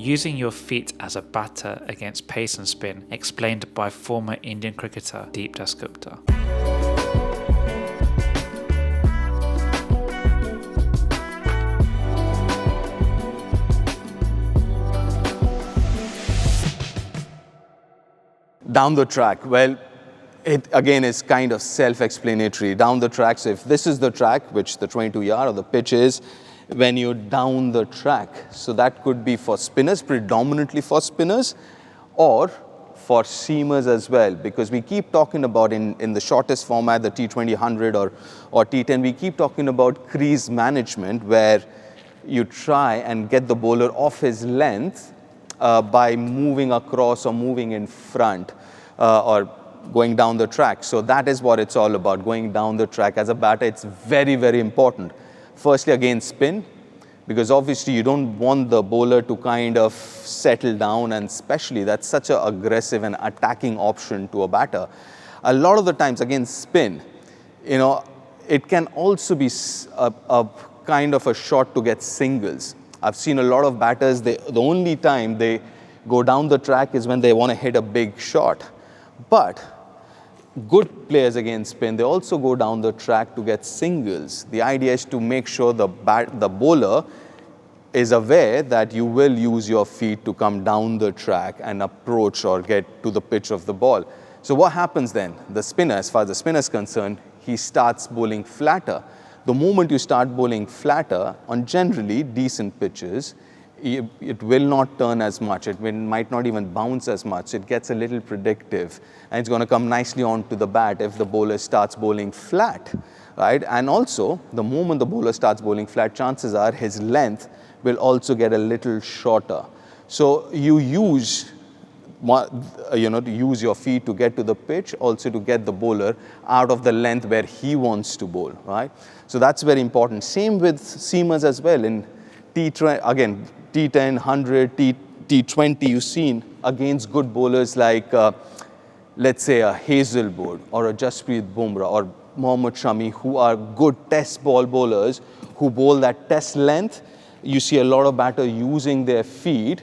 using your feet as a batter against pace and spin, explained by former Indian cricketer Deep Dasgupta. Down the track, well, it again is kind of self-explanatory. Down the track, so if this is the track, which the 22-yard or the pitch is, when you're down the track, so that could be for spinners, predominantly for spinners, or for seamers as well, because we keep talking about in the shortest format, the T20 100 or T10, we keep talking about crease management, where you try and get the bowler off his length by moving across or moving in front or going down the track. So that is what it's all about, going down the track. As a batter, it's very, very important. Firstly, again, spin, because obviously you don't want the bowler to kind of settle down, and especially that's such an aggressive and attacking option to a batter. A lot of the times, again, spin, it can also be a kind of a shot to get singles. I've seen a lot of batters, the only time they go down the track is when they want to hit a big shot. But good players against spin, they also go down the track to get singles. The idea is to make sure the bowler is aware that you will use your feet to come down the track and approach or get to the pitch of the ball. So what happens then? The spinner, as far as the spinner is concerned, he starts bowling flatter. The moment you start bowling flatter on generally decent pitches, it will not turn as much. It might not even bounce as much. It gets a little predictive, and it's going to come nicely onto the bat if the bowler starts bowling flat, right? And also, the moment the bowler starts bowling flat, chances are his length will also get a little shorter. So you use to use your feet to get to the pitch, also to get the bowler out of the length where he wants to bowl, right? So that's very important. Same with seamers as well. In T10, 100, T20, you've seen against good bowlers like, let's say, a Hazelwood or a Jasprit Bumrah or Mohammad Shami, who are good test ball bowlers who bowl that test length. You see a lot of batters using their feet,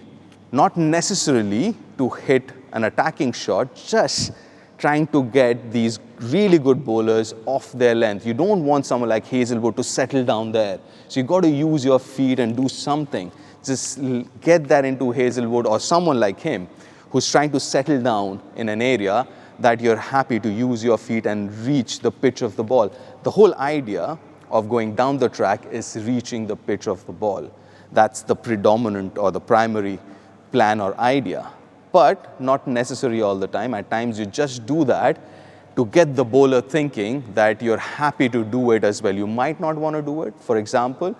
not necessarily to hit an attacking shot, just trying to get these really good bowlers off their length. You don't want someone like Hazelwood to settle down there. So you've got to use your feet and do something. Just get that into Hazelwood or someone like him who's trying to settle down in an area that you're happy to use your feet and reach the pitch of the ball. The whole idea of going down the track is reaching the pitch of the ball. That's the predominant or the primary plan or idea. But not necessary all the time. At times you just do that to get the bowler thinking that you're happy to do it as well. You might not want to do it. For example,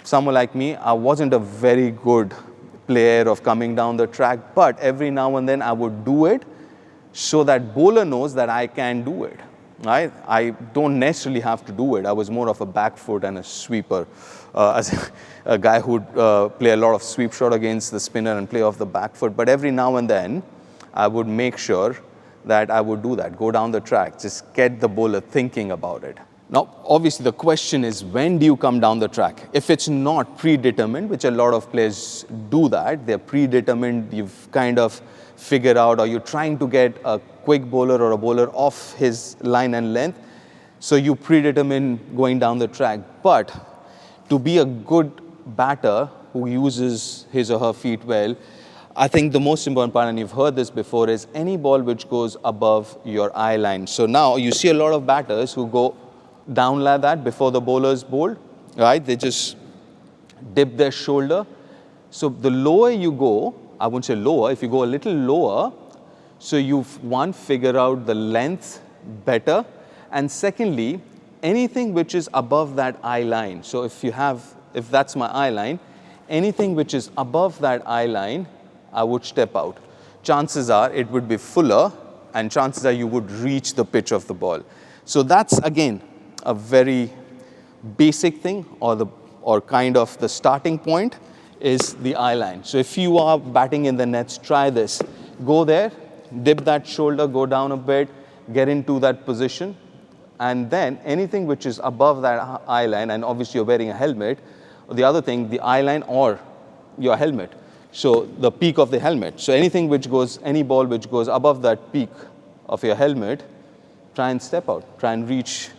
someone like me, I wasn't a very good player of coming down the track, but every now and then I would do it so that bowler knows that I can do it. Right? I don't necessarily have to do it. I was more of a back foot and a sweeper. As a guy who would play a lot of sweep shot against the spinner and play off the back foot. But every now and then, I would make sure that I would do that, go down the track, just get the bowler thinking about it. Now, obviously, the question is, when do you come down the track? If it's not predetermined, which a lot of players do that, they're predetermined, you've kind of figured out, or you're trying to get a quick bowler or a bowler off his line and length, so you predetermine going down the track. But to be a good batter who uses his or her feet well, I think the most important part, and you've heard this before, is any ball which goes above your eye line. So now you see a lot of batters who go down like that before the bowler's bowled, right? They just dip their shoulder. So the lower you go, I wouldn't say lower, if you go a little lower, so you've, one, figure out the length better, and secondly, anything which is above that eye line. So if that's my eye line, anything which is above that eye line, I would step out. Chances are it would be fuller, and chances are you would reach the pitch of the ball. So that's, again, a very basic thing, or kind of the starting point is the eye line. So if you are batting in the nets, try this. Go there, dip that shoulder, go down a bit, get into that position, and then anything which is above that eye line, and obviously you're wearing a helmet, the other thing, the eye line or your helmet, So the peak of the helmet. So any ball which goes above that peak of your helmet, try and step out. Try and reach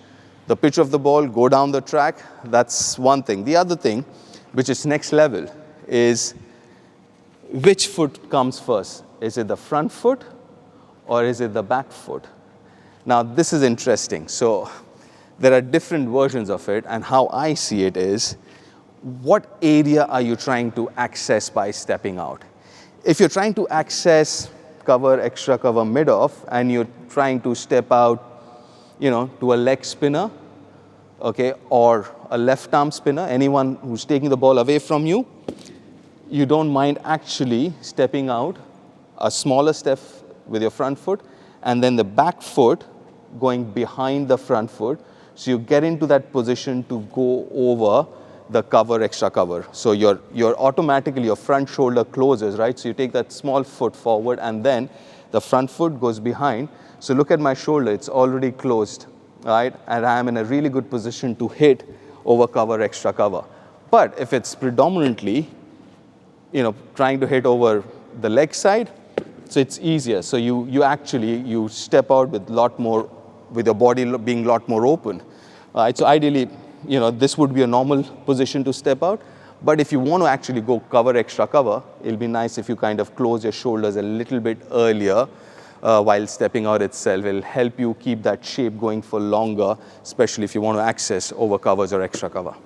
the pitch of the ball, go down the track. That's one thing. The other thing, which is next level, is which foot comes first? Is it the front foot or is it the back foot? Now, this is interesting. So there are different versions of it, and how I see it is, what area are you trying to access by stepping out? If you're trying to access cover, extra cover, mid-off, and you're trying to step out, to a leg spinner, okay, or a left arm spinner, anyone who's taking the ball away from you, you don't mind actually stepping out a smaller step with your front foot, and then the back foot going behind the front foot. So you get into that position to go over the cover, extra cover. So you're automatically, your front shoulder closes, right? So you take that small foot forward and then the front foot goes behind. So look at my shoulder, it's already closed, right? And I'm in a really good position to hit over cover, extra cover. But if it's predominantly, trying to hit over the leg side, so it's easier. So you step out with your body being a lot more open. Right? So ideally, this would be a normal position to step out. But if you want to actually go cover, extra cover, it'll be nice if you kind of close your shoulders a little bit earlier while stepping out itself. It'll help you keep that shape going for longer, especially if you want to access over covers or extra cover.